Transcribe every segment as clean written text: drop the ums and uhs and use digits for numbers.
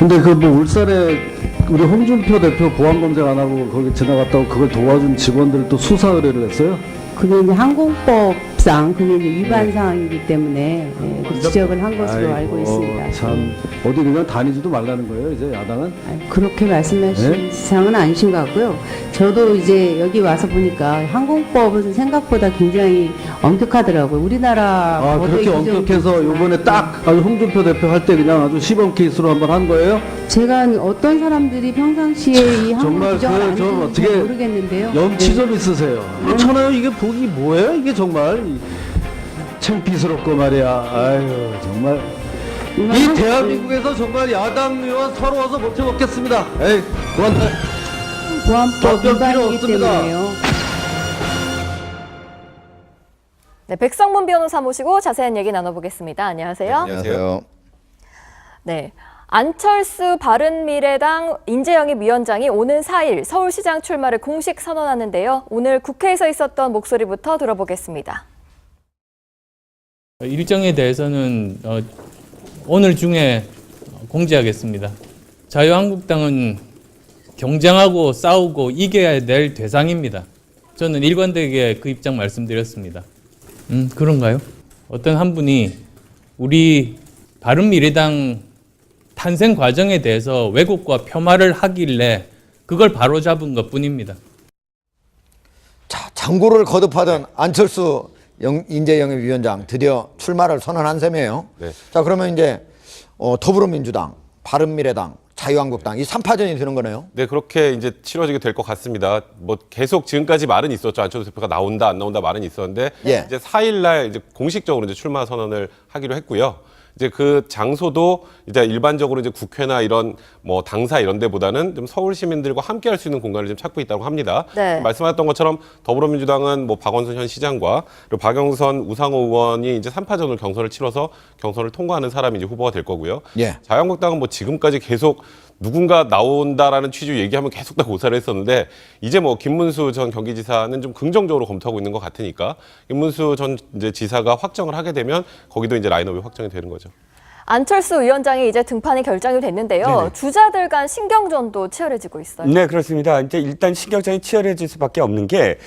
근데 그 뭐 울산에 우리 홍준표 대표 보안검색 안 하고 거기 지나갔다고 그걸 도와준 직원들 또 수사 의뢰를 했어요? 그게 이제 항공법상 그게 이제 위반 사항이기 때문에 그 지적을 한 것으로 알고 있습니다. 참 어디 그냥 다니지도 말라는 거예요 이제 야당은? 그렇게 말씀하신 사항은 아니신 것 같고요. 저도 이제 여기 와서 보니까 항공법은 생각보다 굉장히 엄격하더라고요. 우리나라 그렇게 엄격해서 요번에 딱 아주 홍준표 대표 할 때 그냥 아주 시범 케이스로 한번 한 거예요? 제가 어떤 사람들이 평상시에 이 항공 정말 규정을 안 저 지키는지 어떻게 모르겠는데요. 염치 좀 있으세요. 그렇잖아요. 이게 보기 뭐예요? 이게 정말 창피스럽고 말이야. 아유 정말 이 대한민국에서 정말 야당 의원 서러워서 못 해먹겠습니다. 에이 그만둬. 보안법 필요 위반이기 없습니다. 때문에요. 네, 백성문 변호사 모시고 자세한 얘기 나눠보겠습니다. 안녕하세요. 안녕하세요. 네, 안철수 바른미래당 인재영입 위원장이 오는 4일 서울시장 출마를 공식 선언하는데요. 오늘 국회에서 있었던 목소리부터 들어보겠습니다. 일정에 대해서는 오늘 중에 공지하겠습니다. 자유한국당은 경쟁하고 싸우고 이겨야 될 대상입니다. 저는 일관되게 그 입장 말씀드렸습니다. 그런가요? 어떤 한 분이 우리 바른미래당 탄생 과정에 대해서 왜곡과 폄하를 하길래 그걸 바로잡은 것뿐입니다. 자, 장고를 거듭하던 안철수 인재영입위원장 드디어 출마를 선언한 셈이에요. 네. 자, 그러면 이제 더불어민주당, 바른미래당, 자유한국당 이 3파전이 되는 거네요. 네, 그렇게 이제 치러지게 될 것 같습니다. 뭐 계속 지금까지 말은 있었죠. 안철수 대표가 나온다, 안 나온다 말은 있었는데 예. 이제 4일날 이제 공식적으로 이제 출마 선언을 하기로 했고요. 이제 그 장소도 이제 일반적으로 이제 국회나 이런 뭐 당사 이런 데보다는 좀 서울 시민들과 함께 할 수 있는 공간을 좀 찾고 있다고 합니다. 네. 말씀하셨던 것처럼 더불어민주당은 뭐 박원순 현 시장과 그리고 박영선, 우상호 의원이 이제 3파전으로 경선을 치러서 경선을 통과하는 사람이 이제 후보가 될 거고요. 예. 자유한국당은 뭐 지금까지 계속 누군가 나온다라는 취지로 얘기하면 계속 다 고사를 했었는데 이제 뭐 김문수 전 경기지사는 좀 긍정적으로 검토하고 있는 것 같으니까 김문수 전 이제 지사가 확정을 하게 되면 거기도 이제 라인업이 확정이 되는 거죠. 안철수 위원장이 이제 등판이 결정이 됐는데요. 네네. 주자들 간 신경전도 치열해지고 있어요. 네, 그렇습니다. 이제 일단 신경전이 치열해질 수밖에 없는 게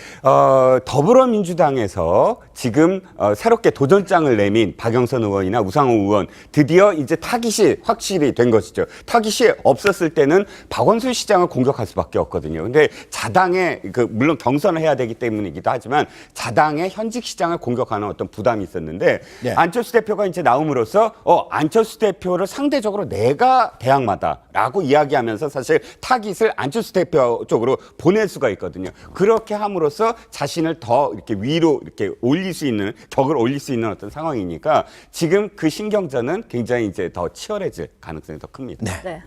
더불어민주당에서 지금 새롭게 도전장을 내민 박영선 의원이나 우상호 의원 드디어 이제 타깃이 확실히 된 것이죠. 타깃이 없었을 때는 박원순 시장을 공격할 수밖에 없거든요. 근데 자당의 물론 경선을 해야 되기 때문이기도 하지만 자당의 현직 시장을 공격하는 어떤 부담이 있었는데 네. 안철수 대표가 이제 나옴으로써 안철수 대표를 상대적으로 내가 대항마다라고 이야기하면서 사실 타깃을 안철수 대표 쪽으로 보낼 수가 있거든요. 그렇게 함으로써 자신을 더 이렇게 위로 이렇게 올릴 수 있는 격을 올릴 수 있는 어떤 상황이니까 지금 그 신경전은 굉장히 이제 더 치열해질 가능성이 더 큽니다. 네. 네.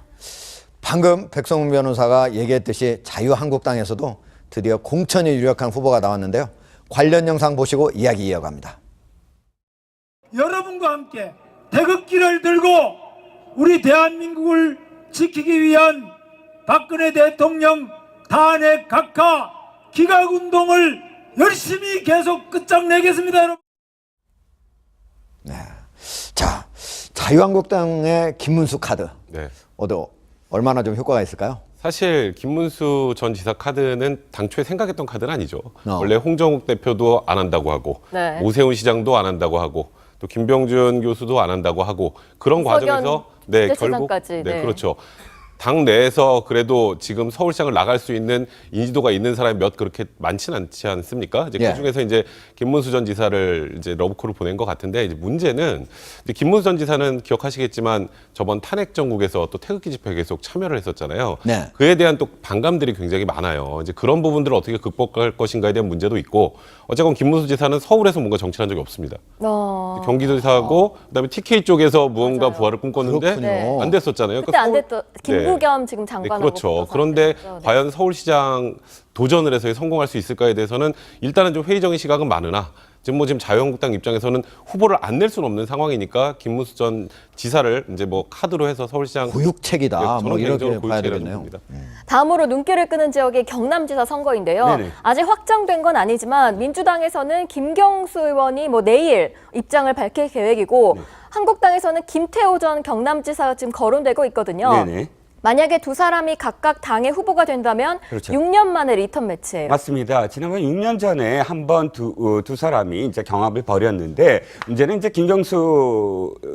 방금 백성문 변호사가 얘기했듯이 자유한국당에서도 드디어 공천이 유력한 후보가 나왔는데요. 관련 영상 보시고 이야기 이어갑니다. 여러분과 함께 태극기를 들고 우리 대한민국을 지키기 위한 박근혜 대통령 탄핵 각하 기각운동을 열심히 계속 끝장내겠습니다. 여러분. 네. 자, 자유한국당의 김문수 카드. 네. 얼마나 좀 효과가 있을까요? 사실 김문수 전 지사 카드는 당초에 생각했던 카드는 아니죠. 원래 홍정욱 대표도 안 한다고 하고 네. 오세훈 시장도 안 한다고 하고 또 김병준 교수도 안 한다고 하고 그런 이석연 과정에서 결국 대체장까지, 네. 그렇죠. 당 내에서 그래도 지금 서울시장을 나갈 수 있는 인지도가 있는 사람이 몇 그렇게 많지는 않지 않습니까? 이제 예. 그 중에서 이제 김문수 전 지사를 이제 러브콜을 보낸 것 같은데 이제 문제는 이제 김문수 전 지사는 기억하시겠지만 저번 탄핵 정국에서 또 태극기 집회에 계속 참여를 했었잖아요. 네. 그에 대한 또 반감들이 굉장히 많아요. 이제 그런 부분들을 어떻게 극복할 것인가에 대한 문제도 있고 어쨌건 김문수 지사는 서울에서 뭔가 정치한 적이 없습니다. 경기도지사하고 그다음에 TK 쪽에서 무언가 맞아요. 부활을 꿈꿨는데 그렇군요. 안 됐었잖아요. 그때 안 됐던 네. 김부겸 지금 네, 장관하고 그렇죠. 붙어서 그런데 안 됐죠. 네. 과연 서울시장 도전을 해서 성공할 수 있을까에 대해서는 일단은 좀 회의적인 시각은 많으나 지금 자유한국당 입장에서는 후보를 안 낼 수는 없는 상황이니까 김문수 전 지사를 이제 뭐 카드로 해서 서울시장 고육책이다. 저는 뭐 이렇게 개인적으로 봐야 고육책이라고 되겠네요. 봅니다. 다음으로 눈길을 끄는 지역이 경남지사 선거인데요. 네네. 아직 확정된 건 아니지만 민주당에서는 김경수 의원이 뭐 내일 입장을 밝힐 계획이고 한국당에서는 김태호 전 경남지사가 지금 거론되고 있거든요. 네네. 만약에 두 사람이 각각 당의 후보가 된다면 그렇죠. 6년 만에 리턴 매치예요. 맞습니다. 지난번 6년 전에 한번 두 사람이 이제 경합을 벌였는데 문제는 이제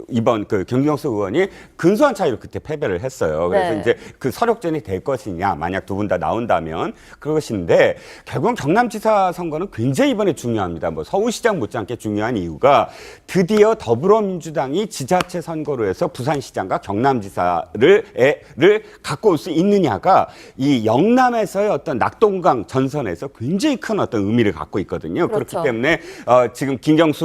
이번 김경수 의원이 근소한 차이로 그때 패배를 했어요. 그래서 네. 이제 그 서력전이 될 것이냐, 만약 두 분 다 나온다면 그것인데 결국은 경남지사 선거는 굉장히 이번에 중요합니다. 뭐 서울시장 못지않게 중요한 이유가 드디어 더불어민주당이 지자체 선거로 해서 부산시장과 경남지사를 갖고 올 수 있느냐가 이 영남에서의 어떤 낙동강 전선에서 굉장히 큰 어떤 의미를 갖고 있거든요. 그렇죠. 그렇기 때문에 지금 김경수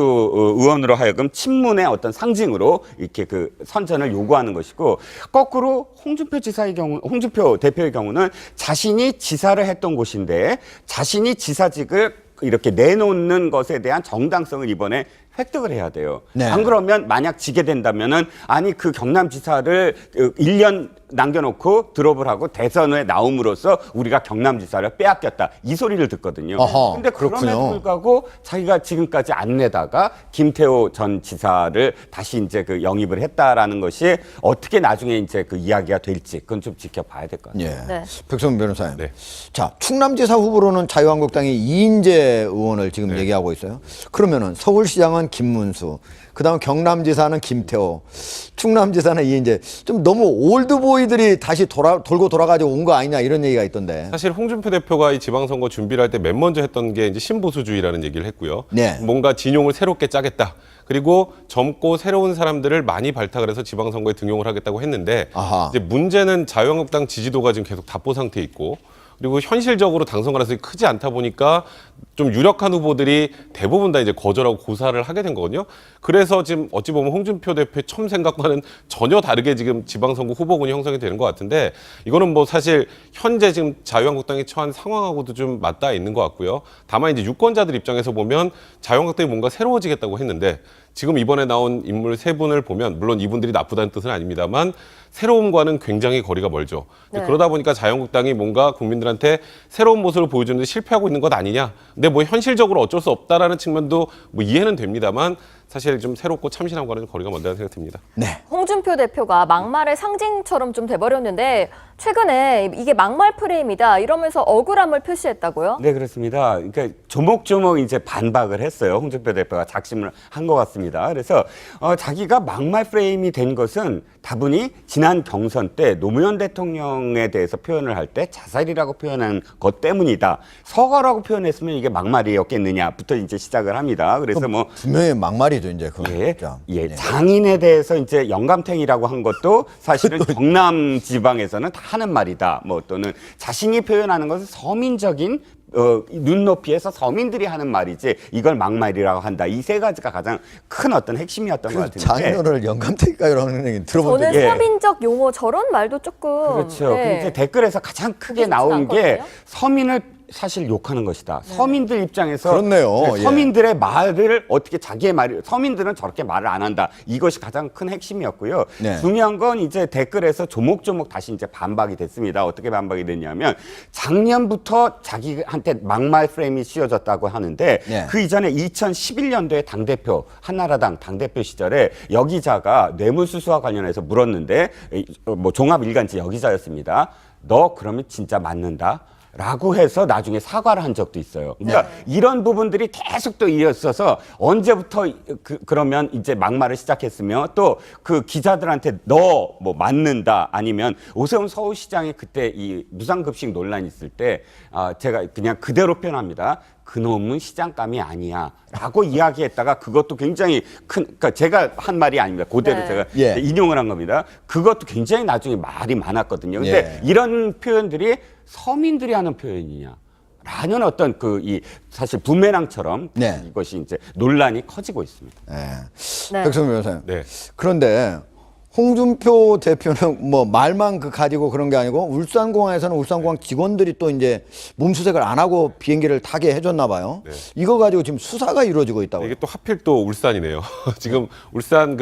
의원으로 하여금 친문의 어떤 상징으로 이렇게 그 선전을 요구하는 것이고, 거꾸로 홍준표 대표의 경우는 자신이 지사를 했던 곳인데 자신이 지사직을 이렇게 내놓는 것에 대한 정당성을 이번에 획득을 해야 돼요. 네. 안 그러면 만약 지게 된다면은 아니 그 경남지사를 1년 남겨놓고 드롭을 하고 대선에 나옴으로써 우리가 경남지사를 빼앗겼다, 이 소리를 듣거든요. 어허, 근데 그렇군요. 그럼에도 불구하고 자기가 지금까지 안 내다가 김태호 전 지사를 다시 이제 그 영입을 했다라는 것이 어떻게 나중에 이제 그 이야기가 될지 그건 좀 지켜봐야 될 것 같아요. 예. 네. 백성문 변호사님. 네. 자, 충남지사 후보로는 자유한국당이 이인재 의원을 지금 얘기하고 있어요. 그러면은 서울시장은 김문수, 그다음 경남지사는 김태호, 충남지사는 이인재. 좀 너무 올드보이들이 다시 돌고 돌아가지고 온 거 아니냐, 이런 얘기가 있던데. 사실 홍준표 대표가 이 지방선거 준비를 할 때 맨 먼저 했던 게 이제 신보수주의라는 얘기를 했고요. 네. 뭔가 진용을 새롭게 짜겠다. 그리고 젊고 새로운 사람들을 많이 발탁을 해서 지방선거에 등용을 하겠다고 했는데, 아하. 이제 문제는 자유한국당 지지도가 지금 계속 답보 상태에 있고, 그리고 현실적으로 당선 가능성이 크지 않다 보니까 좀 유력한 후보들이 대부분 다 이제 거절하고 고사를 하게 된 거거든요. 그래서 지금 어찌 보면 홍준표 대표의 처음 생각과는 전혀 다르게 지금 지방선거 후보군이 형성이 되는 것 같은데, 이거는 뭐 사실 현재 지금 자유한국당이 처한 상황하고도 좀 맞닿아 있는 것 같고요. 다만 이제 유권자들 입장에서 보면 자유한국당이 뭔가 새로워지겠다고 했는데, 지금 이번에 나온 인물 세 분을 보면 물론 이분들이 나쁘다는 뜻은 아닙니다만 새로움과는 굉장히 거리가 멀죠. 네. 그러다 보니까 자유한국당이 뭔가 국민들한테 새로운 모습을 보여주는데 실패하고 있는 것 아니냐. 근데 뭐 현실적으로 어쩔 수 없다라는 측면도 뭐 이해는 됩니다만 사실 좀 새롭고 참신함과는 좀 거리가 멀다는 생각이 듭니다. 네. 홍준표 대표가 막말의 상징처럼 좀 돼버렸는데 최근에 이게 막말 프레임이다 이러면서 억울함을 표시했다고요? 네, 그렇습니다. 그러니까 조목조목 이제 반박을 했어요. 홍준표 대표가 작심을 한 것 같습니다. 그래서 자기가 막말 프레임이 된 것은 다분히 지난 경선 때 노무현 대통령에 대해서 표현을 할 때 자살이라고 표현한 것 때문이다. 서거라고 표현했으면 이게 막말이었겠느냐부터 이제 시작을 합니다. 그래서 뭐 분명히 막말이죠, 이제. 그건 예, 진짜. 예, 장인에 대해서 이제 영감탱이라고 한 것도 사실은 경남 지방에서는 다 하는 말이다. 뭐 또는 자신이 표현하는 것은 서민적인 눈높이에서 서민들이 하는 말이지 이걸 막말이라고 한다. 이 세 가지가 가장 큰 어떤 핵심이었던 것 같은데. 장인어른을 영감탱이라는 얘기 들어본 저는 적이 예. 서민적 용어 저런 말도 조금 그렇죠. 네. 근데 댓글에서 가장 크게 좋지 나온 게 않거든요? 서민을 사실 욕하는 것이다. 서민들 입장에서 그렇네요. 네, 예. 서민들의 말을 어떻게 자기의 말을 서민들은 저렇게 말을 안 한다. 이것이 가장 큰 핵심이었고요. 네. 중요한 건 이제 댓글에서 조목조목 다시 이제 반박이 됐습니다. 어떻게 반박이 됐냐면 작년부터 자기한테 막말 프레임이 씌워졌다고 하는데 네. 그 이전에 2011년도에 당대표 한나라당 당대표 시절에 여기자가 뇌물수수와 관련해서 물었는데 뭐 종합일간지 여기자였습니다. 너 그러면 진짜 맞는다? 라고 해서 나중에 사과를 한 적도 있어요. 그러니까 이런 부분들이 계속 또 이어져서 언제부터 그러면 이제 막말을 시작했으며 또 그 기자들한테 너 뭐 맞는다 아니면 오세훈 서울시장이 그때 이 무상급식 논란이 있을 때 제가 그냥 그대로 표현합니다. 그놈은 시장감이 아니야 라고 이야기했다가 그것도 굉장히 그러니까 제가 한 말이 아닙니다. 그대로 네. 제가 예. 인용을 한 겁니다. 그것도 굉장히 나중에 말이 많았거든요. 근데 예. 이런 표현들이 서민들이 하는 표현이냐? 라는 어떤 이 사실 부메랑처럼 네. 이것이 이제 논란이 커지고 있습니다. 네. 백성민 변호사님. 네. 그런데 홍준표 대표는 뭐 말만 가지고 그런 게 아니고 울산공항에서는 울산공항 직원들이 또 이제 몸수색을 안 하고 비행기를 타게 해줬나 봐요. 네. 이거 가지고 지금 수사가 이루어지고 있다고. 이게 또 하필 또 울산이네요. 지금 울산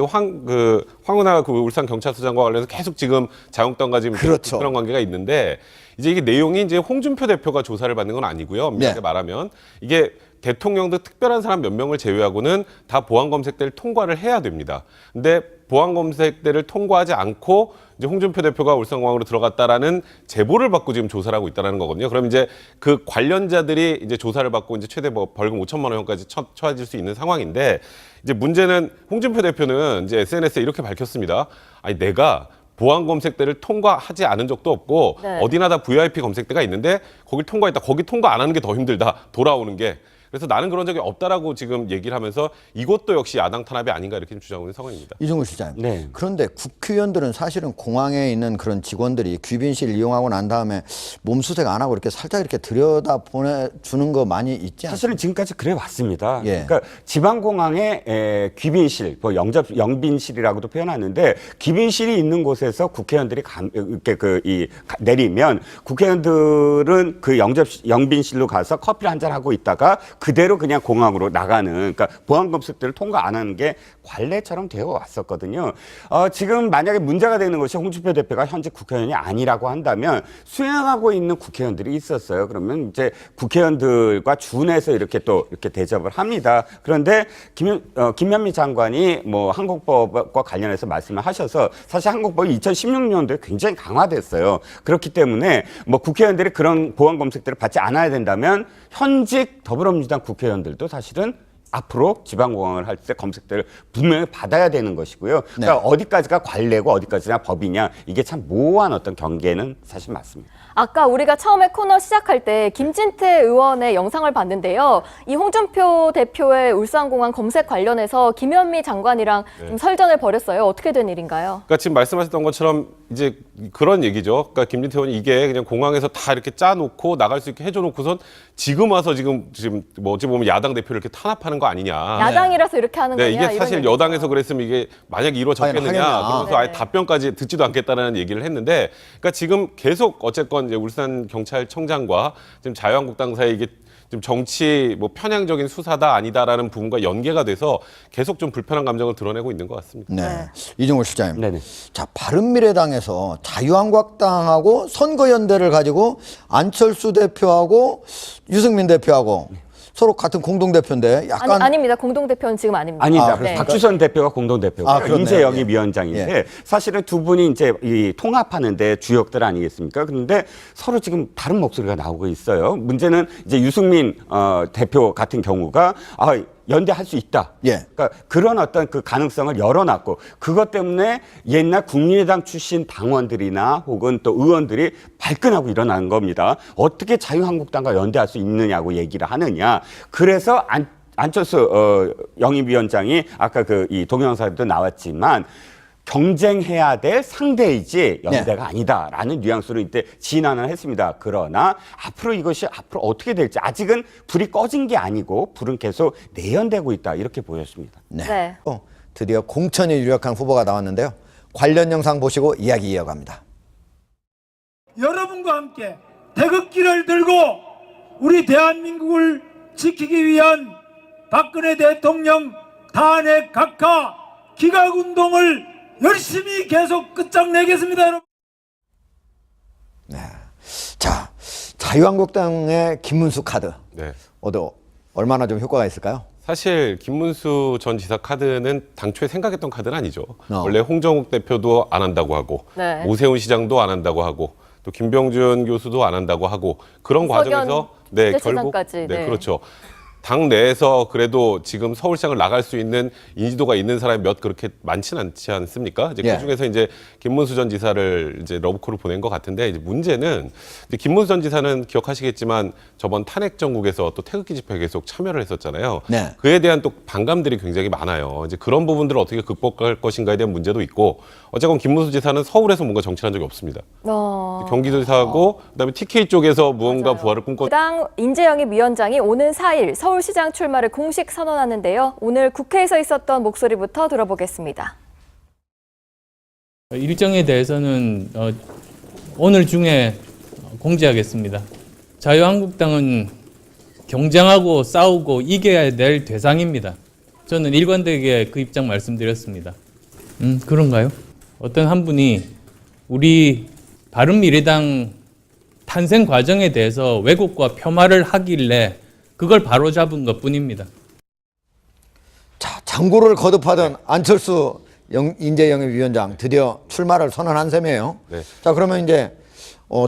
황운하 울산 경찰서장과 관련해서 계속 지금 자유한국당과 지금 그렇죠. 그런 관계가 있는데 이제 이게 내용이 이제 홍준표 대표가 조사를 받는 건 아니고요. 엄밀하게 네. 말하면 이게 대통령 등 특별한 사람 몇 명을 제외하고는 다 보안검색대를 통과를 해야 됩니다. 근데 보안검색대를 통과하지 않고 이제 홍준표 대표가 울산공항으로 들어갔다라는 제보를 받고 지금 조사를 하고 있다는 거거든요. 그럼 이제 그 관련자들이 이제 조사를 받고 이제 최대 벌금 5천만 원까지 처해질 수 있는 상황인데, 이제 문제는 홍준표 대표는 이제 SNS에 이렇게 밝혔습니다. 아니, 내가 보안 검색대를 통과하지 않은 적도 없고 네. 어디나 다 VIP 검색대가 있는데 거길 통과했다. 거기 통과 안 하는 게 더 힘들다. 돌아오는 게. 그래서 나는 그런 적이 없다라고 지금 얘기를 하면서 이것도 역시 야당 탄압이 아닌가 이렇게 주장하고 있는 상황입니다. 이종우 실장님. 네. 그런데 국회의원들은 사실은 공항에 있는 그런 직원들이 귀빈실 이용하고 난 다음에 몸수색 안 하고 이렇게 살짝 이렇게 들여다 보내주는 거 많이 있지 않습니까? 사실은 지금까지 그래 왔습니다. 예. 그러니까 지방공항에 귀빈실, 뭐 영빈실이라고도 표현하는데 귀빈실이 있는 곳에서 국회의원들이 이렇게 내리면 국회의원들은 그 영빈실로 가서 커피를 한잔 하고 있다가 그대로 그냥 공항으로 나가는, 그러니까 보안검색대를 통과 안 하는 게 관례처럼 되어 왔었거든요. 지금 만약에 문제가 되는 것이 홍준표 대표가 현재 국회의원이 아니라고 한다면 수행하고 있는 국회의원들이 있었어요. 그러면 이제 국회의원들과 준해서 이렇게 또 이렇게 대접을 합니다. 그런데 김현미 장관이 뭐 항공법과 관련해서 말씀을 하셔서 사실 항공법이 2016년도에 굉장히 강화됐어요. 그렇기 때문에 뭐 국회의원들이 그런 보안검색대를 받지 않아야 된다면 현직 더불어민주당 국회의원들도 사실은 앞으로 지방공항을 할 때 검색대를 분명히 받아야 되는 것이고요. 그러니까 어디까지가 관례고 어디까지가 법이냐, 이게 참 모호한 어떤 경계는 사실 맞습니다. 아까 우리가 처음에 코너 시작할 때 김진태 의원의 영상을 봤는데요. 이 홍준표 대표의 울산공항 검색 관련해서 김현미 장관이랑 좀 설전을 벌였어요. 어떻게 된 일인가요? 그러니까 지금 말씀하셨던 것처럼 이제 그런 얘기죠. 그러니까 김진태 의원이 이게 그냥 공항에서 다 이렇게 짜놓고 나갈 수 있게 해줘놓고선 지금 와서 지금 뭐 어찌 보면 야당 대표를 이렇게 탄압하는 거 아니냐. 야당이라서 이렇게 하는 네, 거냐? 이게 사실 이런 여당에서 그랬으면 이게 만약에 이루어졌겠느냐. 하겠냐. 그러면서 아예 네. 답변까지 듣지도 않겠다는 얘기를 했는데, 그러니까 지금 계속 어쨌건 이제 울산 경찰청장과 지금 자유한국당 사이에 이게 좀 정치 뭐 편향적인 수사다 아니다라는 부분과 연계가 돼서 계속 좀 불편한 감정을 드러내고 있는 것 같습니다. 네. 이종우 실장님. 네네. 자, 바른미래당에서 자유한국당하고 선거연대를 가지고 안철수 대표하고 유승민 대표하고 서로 같은 공동대표인데 약간 아닙니다. 공동대표는 지금 아닙니다. 아니다. 네. 박주선 대표가 공동대표고 그렇네요. 인재영입위원장인데 예. 사실은 두 분이 이제 이 통합하는데 주역들 아니겠습니까? 그런데 서로 지금 다른 목소리가 나오고 있어요. 문제는 이제 유승민 대표 같은 경우가 연대할 수 있다. 예. 그러니까 그런 어떤 그 가능성을 열어놨고, 그것 때문에 옛날 국민의당 출신 당원들이나 혹은 또 의원들이 발끈하고 일어난 겁니다. 어떻게 자유한국당과 연대할 수 있느냐고 얘기를 하느냐. 그래서 안철수 영입위원장이 아까 이 동영상에도 나왔지만 경쟁해야 될 상대이지 연대가 아니다라는 뉘앙스로 이때 진안을 했습니다. 그러나 앞으로 이것이 앞으로 어떻게 될지 아직은 불이 꺼진 게 아니고 불은 계속 내연되고 있다, 이렇게 보였습니다. 네. 드디어 공천이 유력한 후보가 나왔는데요. 관련 영상 보시고 이야기 이어갑니다. 여러분과 함께 태극기를 들고 우리 대한민국을 지키기 위한 박근혜 대통령 탄핵 각하 기각운동을 열심히 계속 끝장내겠습니다, 여러분. 네. 자, 자유한국당의 김문수 카드. 네. 얼마나 좀 효과가 있을까요? 사실 김문수 전 지사 카드는 당초에 생각했던 카드는 아니죠. 어. 원래 홍정욱 대표도 안 한다고 하고 네. 오세훈 시장도 안 한다고 하고 또 김병준 교수도 안 한다고 하고 그런 석연 과정에서 결국 대체장까지, 네. 그렇죠. 당 내에서 그래도 지금 서울시장을 나갈 수 있는 인지도가 있는 사람이 몇 그렇게 많지는 않지 않습니까? 이제 예. 그 중에서 이제 김문수 전 지사를 이제 러브콜을 보낸 것 같은데, 이제 문제는 이제 김문수 전 지사는 기억하시겠지만 저번 탄핵 정국에서 또 태극기 집회에 계속 참여를 했었잖아요. 네. 그에 대한 또 반감들이 굉장히 많아요. 이제 그런 부분들을 어떻게 극복할 것인가에 대한 문제도 있고, 어쨌건 김문수 지사는 서울에서 뭔가 정치한 적이 없습니다. 경기도지사하고 그다음에 TK 쪽에서 무언가 부활을 꿈꿨. 당 인재영입 위원장이 오는 4일 서울시장 출마를 공식 선언하는데요. 오늘 국회에서 있었던 목소리부터 들어보겠습니다. 일정에 대해서는 오늘 중에 공지하겠습니다. 자유한국당은 경쟁하고 싸우고 이겨야 될 대상입니다. 저는 일관되게 그 입장 말씀드렸습니다. 그런가요? 어떤 한 분이 우리 바른미래당 탄생 과정에 대해서 왜곡과 폄하를 하길래 그걸 바로잡은 것뿐입니다. 자, 장고를 거듭하던 안철수 인재영입위원장 드디어 출마를 선언한 셈이에요. 네. 자, 그러면 이제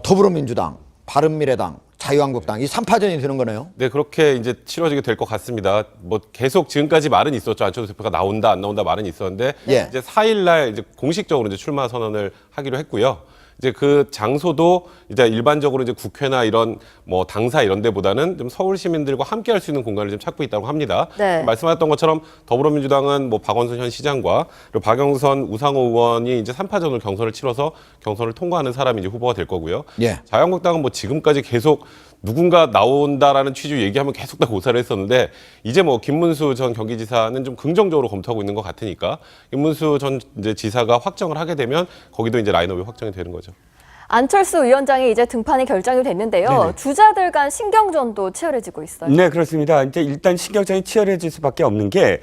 더불어민주당, 바른미래당, 자유한국당 이 3파전이 되는 거네요. 네, 그렇게 이제 치러지게 될 것 같습니다. 뭐 계속 지금까지 말은 있었죠. 안철수 대표가 나온다, 안 나온다 말은 있었는데 예. 이제 4일 날 이제 공식적으로 이제 출마 선언을 하기로 했고요. 이제 그 장소도 이제 일반적으로 이제 국회나 이런 뭐 당사 이런 데보다는 좀 서울 시민들과 함께 할 수 있는 공간을 좀 찾고 있다고 합니다. 네. 말씀하셨던 것처럼 더불어민주당은 뭐 박원순 현 시장과 그리고 박영선, 우상호 의원이 이제 3파전으로 경선을 치러서 경선을 통과하는 사람이 이제 후보가 될 거고요. 예. 자유한국당은 뭐 지금까지 계속 누군가 나온다라는 취지로 얘기하면 계속 다 고사를 했었는데 이제 뭐 김문수 전 경기지사는 좀 긍정적으로 검토하고 있는 것 같으니까 김문수 전 이제 지사가 확정을 하게 되면 거기도 이제 라인업이 확정이 되는 거죠. 안철수 위원장이 이제 등판이 결정이 됐는데요. 네네. 주자들 간 신경전도 치열해지고 있어요. 네, 그렇습니다. 이제 일단 신경전이 치열해질 수밖에 없는 게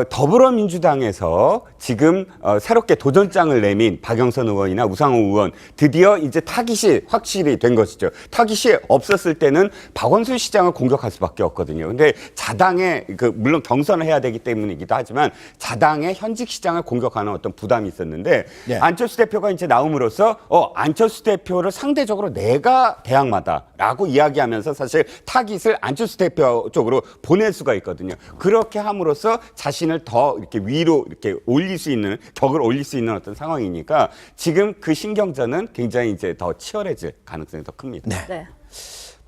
더불어민주당에서 지금 새롭게 도전장을 내민 박영선 의원이나 우상호 의원 드디어 이제 타깃이 확실히 된 것이죠. 타깃이 없었을 때는 박원순 시장을 공격할 수밖에 없거든요. 근데 자당의 물론 경선을 해야 되기 때문이기도 하지만 자당의 현직 시장을 공격하는 어떤 부담이 있었는데 예. 안철수 대표가 이제 나옴으로써 안철수 대표를 상대적으로 내가 대항마다라고 이야기하면서 사실 타깃을 안철수 대표 쪽으로 보낼 수가 있거든요. 그렇게 함으로써 자신을 더 이렇게 위로 이렇게 올릴 수 있는 격을 올릴 수 있는 어떤 상황이니까 지금 그 신경전은 굉장히 이제 더 치열해질 가능성이 더 큽니다. 네. 네.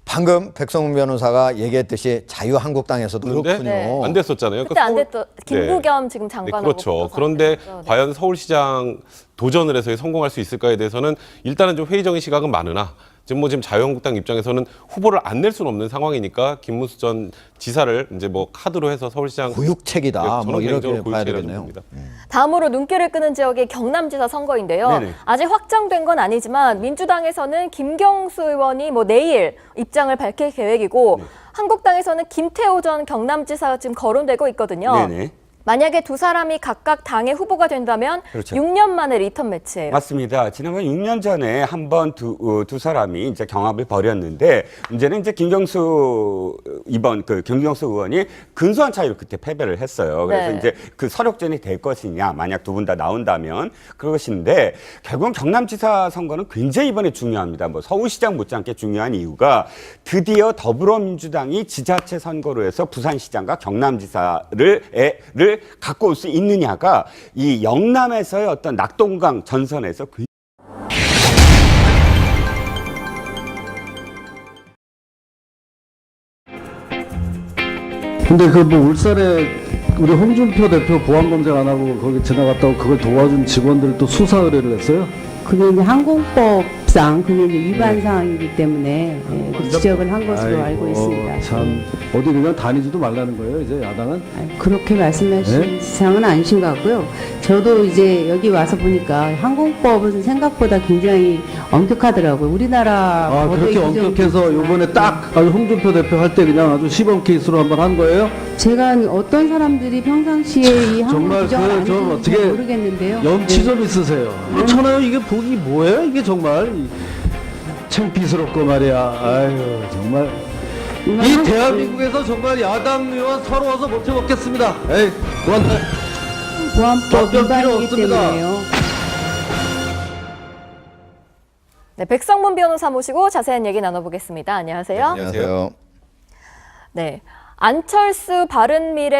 방금 백성문 변호사가 얘기했듯이 자유한국당에서도 그런데 그렇군요. 안 됐었잖아요. 그때 안 서울- 됐던 김부겸 지금 네, 장관하고 그렇죠. 붙어서 그런데 안 됐죠. 네. 과연 서울시장 도전을 해서 성공할 수 있을까에 대해서는 일단은 좀 회의적인 시각은 많으나 지금 자유한국당 입장에서는 후보를 안 낼 수는 없는 상황이니까 김문수 전 지사를 이제 뭐 카드로 해서 서울시장 고육책이다. 저는 뭐 이렇게 개인적으로 봐야 고육책이라고 되겠네요. 봅니다. 다음으로 눈길을 끄는 지역이 경남지사 선거인데요. 네네. 아직 확정된 건 아니지만 민주당에서는 김경수 의원이 내일 입장을 밝힐 계획이고 한국당에서는 김태호 전 경남지사가 지금 거론되고 있거든요. 네네. 만약에 두 사람이 각각 당의 후보가 된다면 그렇죠. 6년 만에 리턴 매치예요. 맞습니다. 지난번 6년 전에 한번 두 사람이 이제 경합을 벌였는데 문제는 이제 김경수 김경수 의원이 근소한 차이로 그때 패배를 했어요. 그래서 네. 이제 그 서력전이 될 것이냐 만약 두 분 다 나온다면 그것인데 결국은 경남지사 선거는 굉장히 이번에 중요합니다. 서울시장 못지않게 중요한 이유가 드디어 더불어민주당이 지자체 선거로 해서 부산시장과 경남지사를 갖고 올 수 있느냐가 이 영남에서의 어떤 낙동강 전선에서 근데 울산에 우리 홍준표 대표 보안검색 안 하고 거기 지나갔다고 그걸 도와준 직원들도 수사 의뢰를 했어요? 그게 이제 항공법상 그게 이제 위반 사항이기 때문에 그 지적을 한 것으로 알고 있습니다. 참 어디 그냥 다니지도 말라는 거예요, 이제 야당은? 그렇게 말씀하신 네? 상은 아니신 것 같고요. 저도 이제 여기 와서 보니까 항공법은 생각보다 굉장히 엄격하더라고요. 우리나라 아, 법의 그렇게 규정이 엄격해서 요번에 딱 아주 홍준표 대표 할 때 그냥 아주 시범 케이스로 한번 한 거예요? 제가 어떤 사람들이 평상시에 이 항공 정말 규정을 안 좀 해주는지 어떻게 모르겠는데요. 염치 네. 좀 있으세요. 그렇잖아요. 이게 보기 뭐예요? 이게 정말 창피스럽고 말이야. 아유 정말 이 대한민국에서 정말 야당 의원 서러워서 못 해먹겠습니다. 에이 그만해. 보안법 답변 필요 위반이기 없습니다. 때문에요. 네, 백성문 변호사 모시고 자세한 얘기 나눠보겠습니다. 안녕하세요. 안녕하세요. 네, 안철수 바른미래